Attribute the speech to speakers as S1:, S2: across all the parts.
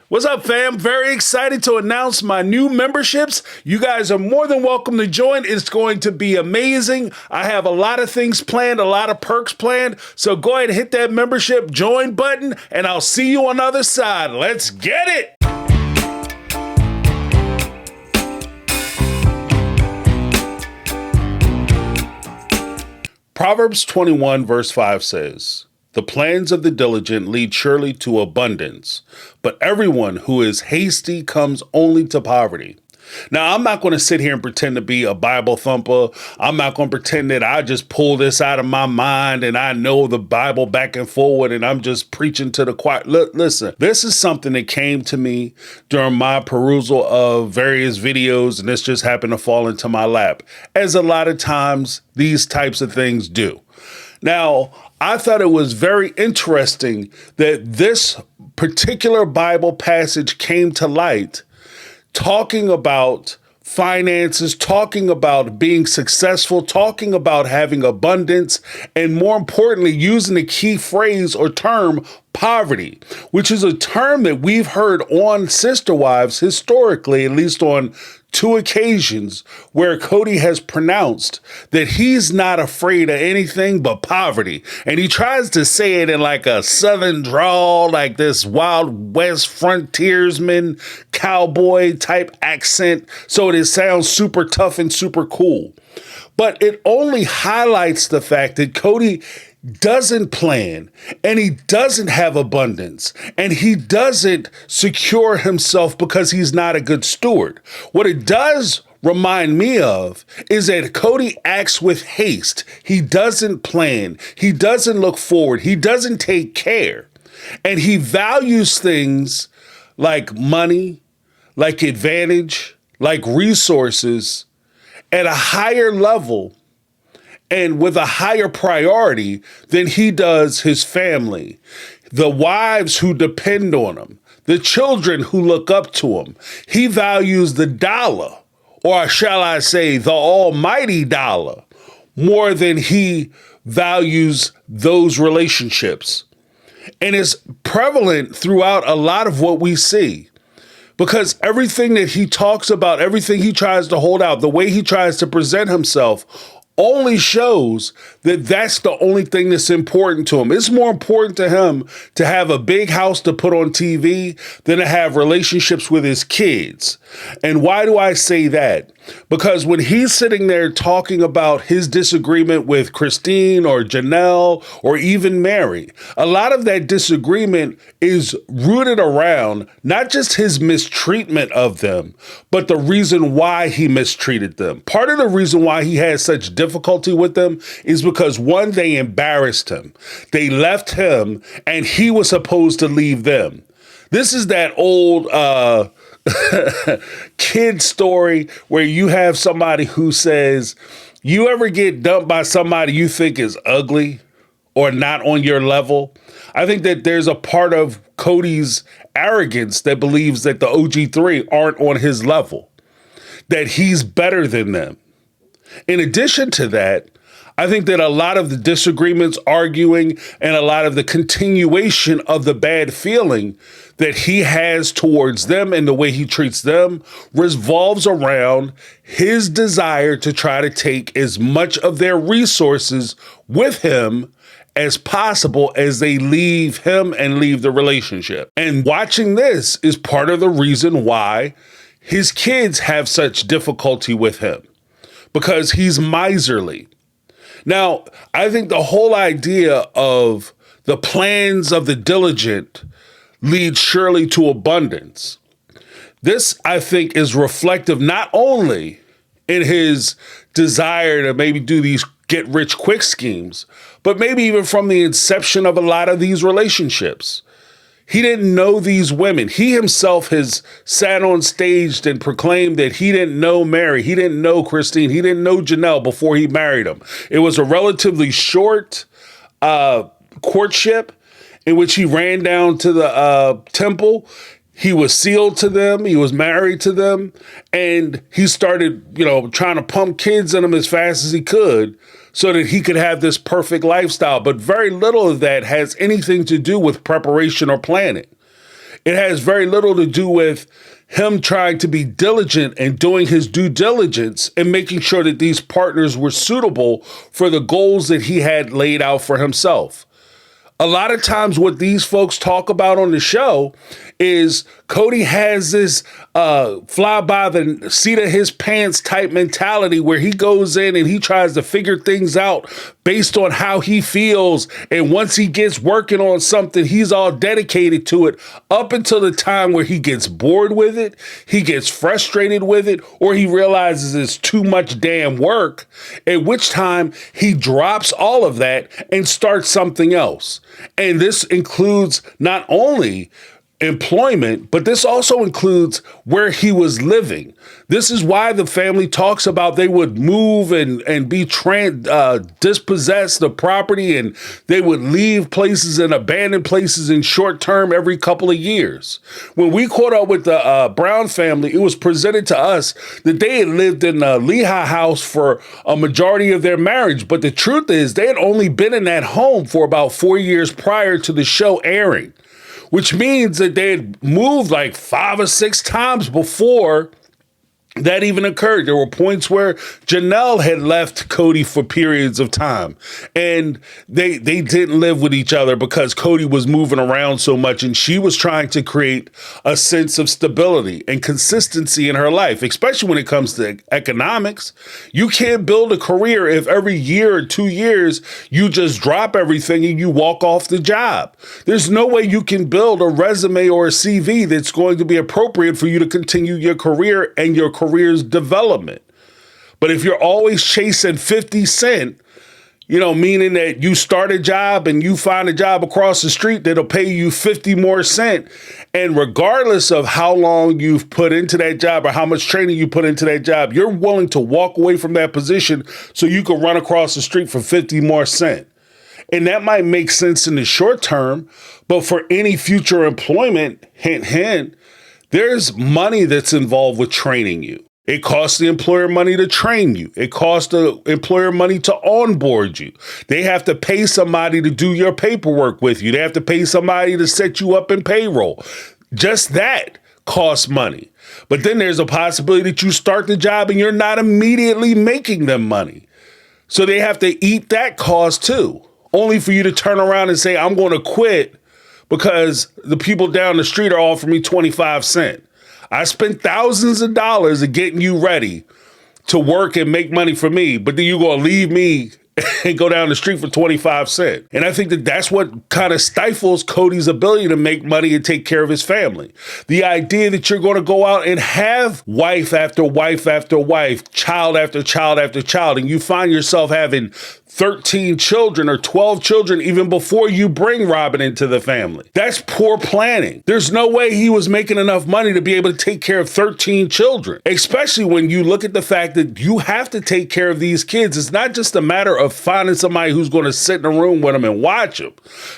S1: What's up, fam? Very excited to announce my new memberships. You guys are more than welcome to join. It's going to be amazing. I have a lot of things planned, a lot of perks planned. So go ahead and hit that membership join button, and I'll see you on the other side. Let's get it. Proverbs 21 verse 5 says, "The plans of the diligent lead surely to abundance, but everyone who is hasty comes only to poverty." Now, I'm not going to sit here and pretend to be a Bible thumper. I'm not going to pretend that I just pull this out of my mind and I know the Bible back and forward and I'm just preaching to the choir. Listen, this is something that came to me during my perusal of various videos, and this just happened to fall into my lap, as a lot of times these types of things do. Now, I thought it was very interesting that this particular Bible passage came to light talking about finances, talking about being successful, talking about having abundance, and more importantly, using the key phrase or term poverty, which is a term that we've heard on Sister Wives historically, at least on two occasions where Kody has pronounced that he's not afraid of anything but poverty. And he tries to say it in like a Southern drawl, like this Wild West frontiersman, cowboy type accent. So it sounds super tough and super cool. But it only highlights the fact that Kody doesn't plan, and he doesn't have abundance, and he doesn't secure himself because he's not a good steward. What it does remind me of is that Kody acts with haste. He doesn't plan. He doesn't look forward. He doesn't take care. And he values things like money, like advantage, like resources at a higher level and with a higher priority than he does his family, the wives who depend on him, the children who look up to him. He values the dollar, or shall I say the almighty dollar, more than he values those relationships. And it's prevalent throughout a lot of what we see. Because everything that he talks about, everything he tries to hold out, the way he tries to present himself, only shows that that's the only thing that's important to him. It's more important to him to have a big house to put on TV than to have relationships with his kids. And why do I say that? Because when he's sitting there talking about his disagreement with Christine or Janelle or even Mary, a lot of that disagreement is rooted around not just his mistreatment of them, but the reason why he mistreated them. Part of the reason why he had such difficulty with them is because, one, they embarrassed him. They left him and he was supposed to leave them. This is that old kid story where you have somebody who says, you ever get dumped by somebody you think is ugly or not on your level? I think that there's a part of Kody's arrogance that believes that the OG3 aren't on his level, that he's better than them. In addition to that, I think that a lot of the disagreements, arguing, and a lot of the continuation of the bad feeling that he has towards them and the way he treats them revolves around his desire to try to take as much of their resources with him as possible as they leave him and leave the relationship. And watching this is part of the reason why his kids have such difficulty with him, because he's miserly. Now, I think the whole idea of the plans of the diligent lead surely to abundance. This, I think, is reflective not only in his desire to maybe do these get-rich-quick schemes, but maybe even from the inception of a lot of these relationships. He didn't know these women. He himself has sat on stage and proclaimed that he didn't know Mary. He didn't know Christine. He didn't know Janelle before he married them. It was a relatively short courtship in which he ran down to the temple. He was sealed to them. He was married to them. And he started, trying to pump kids in them as fast as he could so that he could have this perfect lifestyle. But very little of that has anything to do with preparation or planning. It has very little to do with him trying to be diligent and doing his due diligence and making sure that these partners were suitable for the goals that he had laid out for himself. A lot of times what these folks talk about on the show is Kody has this fly by the seat of his pants type mentality where he goes in and he tries to figure things out based on how he feels. And once he gets working on something, he's all dedicated to it up until the time where he gets bored with it, he gets frustrated with it, or he realizes it's too much damn work, at which time he drops all of that and starts something else. And this includes not only employment, but this also includes where he was living. This is why the family talks about they would move and be dispossess the property, and they would leave places and abandon places in short term every couple of years. When we caught up with the Brown family, it was presented to us that they had lived in a Lehigh house for a majority of their marriage. But the truth is they had only been in that home for about 4 years prior to the show airing, which means that they had moved like 5 or 6 times before that even occurred. There were points where Janelle had left Kody for periods of time, and they didn't live with each other because Kody was moving around so much, and she was trying to create a sense of stability and consistency in her life, especially when it comes to economics. You can't build a career if every year or 2 years you just drop everything and you walk off the job. There's no way you can build a resume or a CV that's going to be appropriate for you to continue your career and your career's development. But if you're always chasing 50 cent, meaning that you start a job and you find a job across the street that'll pay you 50 more cent, and regardless of how long you've put into that job or how much training you put into that job, you're willing to walk away from that position so you can run across the street for 50 more cent. And that might make sense in the short term, but for any future employment, hint, hint, there's money that's involved with training you. It costs the employer money to train you. It costs the employer money to onboard you. They have to pay somebody to do your paperwork with you. They have to pay somebody to set you up in payroll. Just that costs money. But then there's a possibility that you start the job and you're not immediately making them money. So they have to eat that cost too, only for you to turn around and say, I'm going to quit because the people down the street are offering me 25 cents. I spent thousands of dollars of getting you ready to work and make money for me, but then you're going to leave me and go down the street for 25 cents. And I think that that's what kind of stifles Kody's ability to make money and take care of his family. The idea that you're going to go out and have wife after wife after wife, child after child after child, and you find yourself having 13 children or 12 children even before you bring Robin into the family. That's poor planning. There's no way he was making enough money to be able to take care of 13 children, especially when you look at the fact that you have to take care of these kids. It's not just a matter of finding somebody who's going to sit in a room with them and watch them,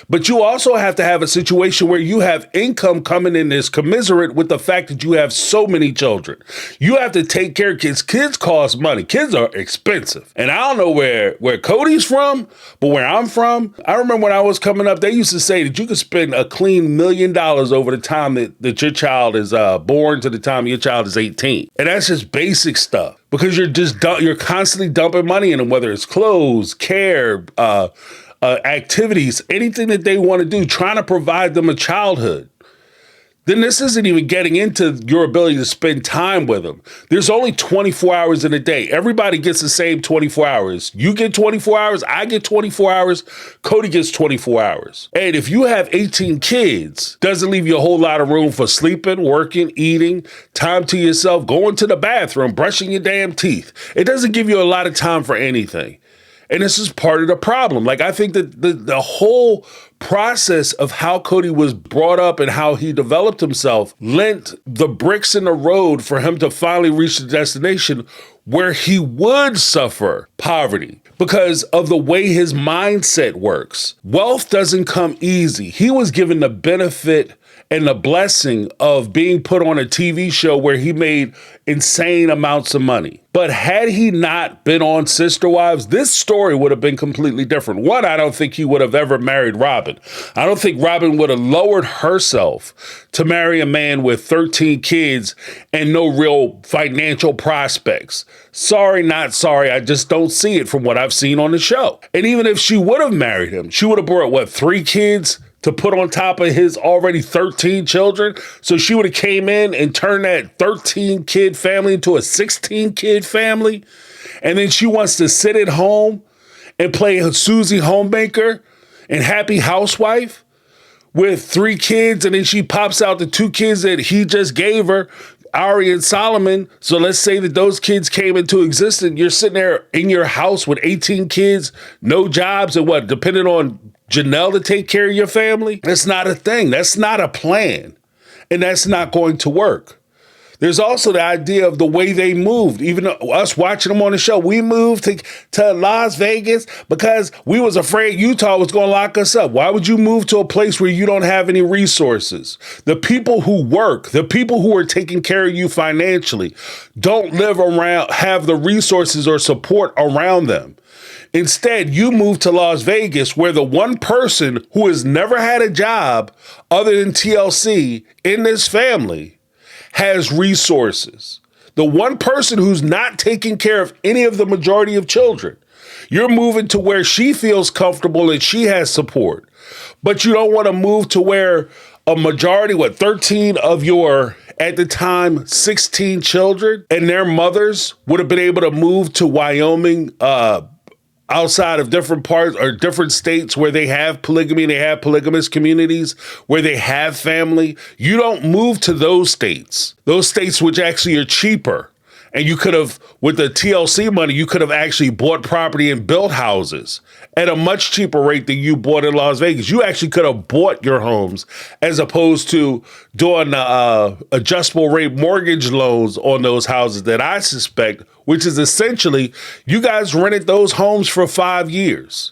S1: but you also have to have a situation where you have income coming in that's commensurate with the fact that you have so many children. You have to take care of kids. Kids cost money. Kids are expensive. And I don't know where Kody's from, but where I'm from, I remember when I was coming up, they used to say that you could spend a clean $1 million over the time that your child is born to the time your child is 18. And that's just basic stuff because you're constantly dumping money in them, whether it's clothes, care, activities, anything that they want to do, trying to provide them a childhood. Then this isn't even getting into your ability to spend time with them. There's only 24 hours in a day. Everybody gets the same 24 hours. You get 24 hours, I get 24 hours, Kody gets 24 hours. And if you have 18 kids, doesn't leave you a whole lot of room for sleeping, working, eating, time to yourself, going to the bathroom, brushing your damn teeth. It doesn't give you a lot of time for anything. And this is part of the problem. Like, I think that the whole process of how Kody was brought up and how he developed himself lent the bricks in the road for him to finally reach the destination where he would suffer poverty because of the way his mindset works. Wealth doesn't come easy. He was given the benefit and the blessing of being put on a TV show where he made insane amounts of money. But had he not been on Sister Wives, this story would have been completely different. One, I don't think he would have ever married Robin. I don't think Robin would have lowered herself to marry a man with 13 kids and no real financial prospects. Sorry, not sorry. I just don't see it from what I've seen on the show. And even if she would have married him, she would have brought, 3 kids to put on top of his already 13 children. So she would have came in and turned that 13 kid family into a 16 kid family. And then she wants to sit at home and play a Susie Homemaker and Happy Housewife with 3 kids. And then she pops out the 2 kids that he just gave her, Ari and Solomon. So let's say that those kids came into existence. You're sitting there in your house with 18 kids, no jobs, and depending on Janelle to take care of your family? That's not a thing. That's not a plan. And that's not going to work. There's also the idea of the way they moved. Even us watching them on the show, we moved to Las Vegas because we was afraid Utah was going to lock us up. Why would you move to a place where you don't have any resources? The people who work, the people who are taking care of you financially, don't have the resources or support around them. Instead, you move to Las Vegas, where the one person who has never had a job other than TLC in this family has resources. The one person who's not taking care of any of the majority of children. You're moving to where she feels comfortable and she has support. But you don't want to move to where a majority, 13 of your, at the time, 16 children and their mothers would have been able to move to Wyoming, outside of different parts or different states where they have polygamy, they have polygamous communities, where they have family. You don't move to those states which actually are cheaper. And you could have, with the TLC money, you could have actually bought property and built houses at a much cheaper rate than you bought in Las Vegas. You actually could have bought your homes as opposed to doing adjustable rate mortgage loans on those houses that I suspect, which is essentially you guys rented those homes for 5 years.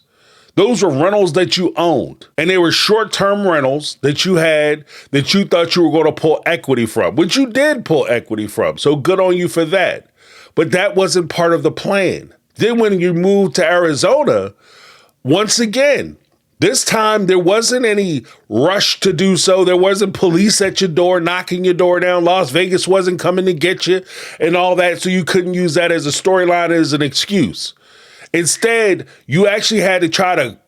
S1: Those were rentals that you owned, and they were short-term rentals that you had that you thought you were going to pull equity from, which you did pull equity from. So good on you for that. But that wasn't part of the plan. Then when you moved to Arizona, once again, this time there wasn't any rush to do so. There wasn't police at your door, knocking your door down. Las Vegas wasn't coming to get you and all that. So you couldn't use that as a storyline, as an excuse. Instead, you actually had to try to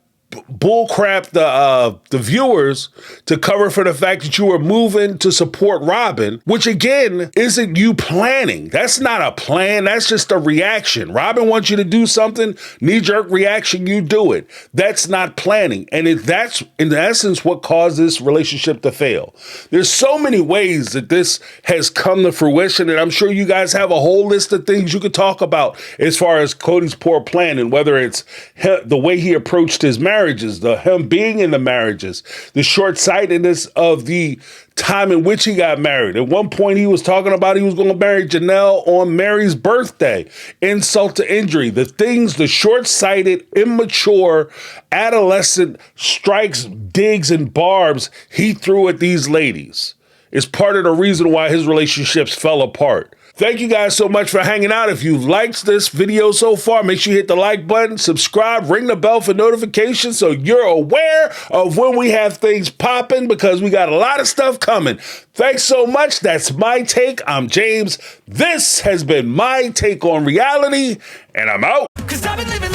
S1: bullcrap the viewers to cover for the fact that you were moving to support Robin, which again isn't you planning. That's not a plan. That's just a reaction. Robin wants you to do something, knee-jerk reaction, you do it. That's not planning. And that's in essence what caused this relationship to fail. There's so many ways that this has come to fruition, and I'm sure you guys have a whole list of things you could talk about as far as Kody's poor planning, whether it's the way he approached his marriages, him being in the marriages, the short-sightedness of the time in which he got married. At one point, he was talking about he was going to marry Janelle on Mary's birthday. Insult to injury. The short-sighted, immature, adolescent strikes, digs, and barbs he threw at these ladies is part of the reason why his relationships fell apart. Thank you guys so much for hanging out. If you've liked this video so far, make sure you hit the like button, subscribe, ring the bell for notifications so you're aware of when we have things popping, because we got a lot of stuff coming. Thanks so much. That's My Take. I'm James. This has been My Take on Reality, and I'm out. 'Cause I've been living